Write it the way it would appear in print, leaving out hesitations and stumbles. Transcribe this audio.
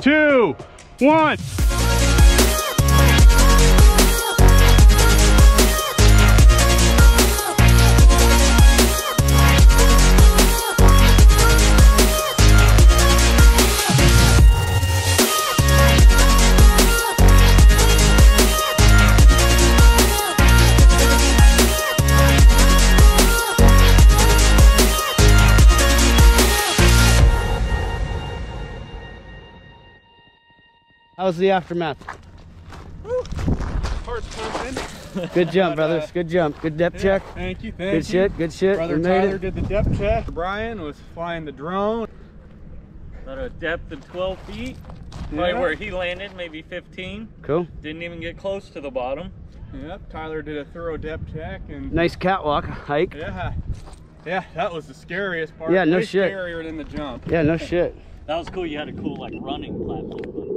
2, 1. How's the aftermath? Woo. Heart's pumping. Good jump, brothers. Good jump. Good depth check. Thank you. Good shit. Good shit. Brother Tyler did the depth check. Brian was flying the drone. About a depth of 12 feet. Right where he landed, maybe 15. Cool. Didn't even get close to the bottom. Yep, Tyler did a thorough depth check and nice catwalk hike. Yeah, that was the scariest part. Yeah, no Way shit. Scarier than the jump. Yeah, no shit. That was cool. You had a cool like running platform.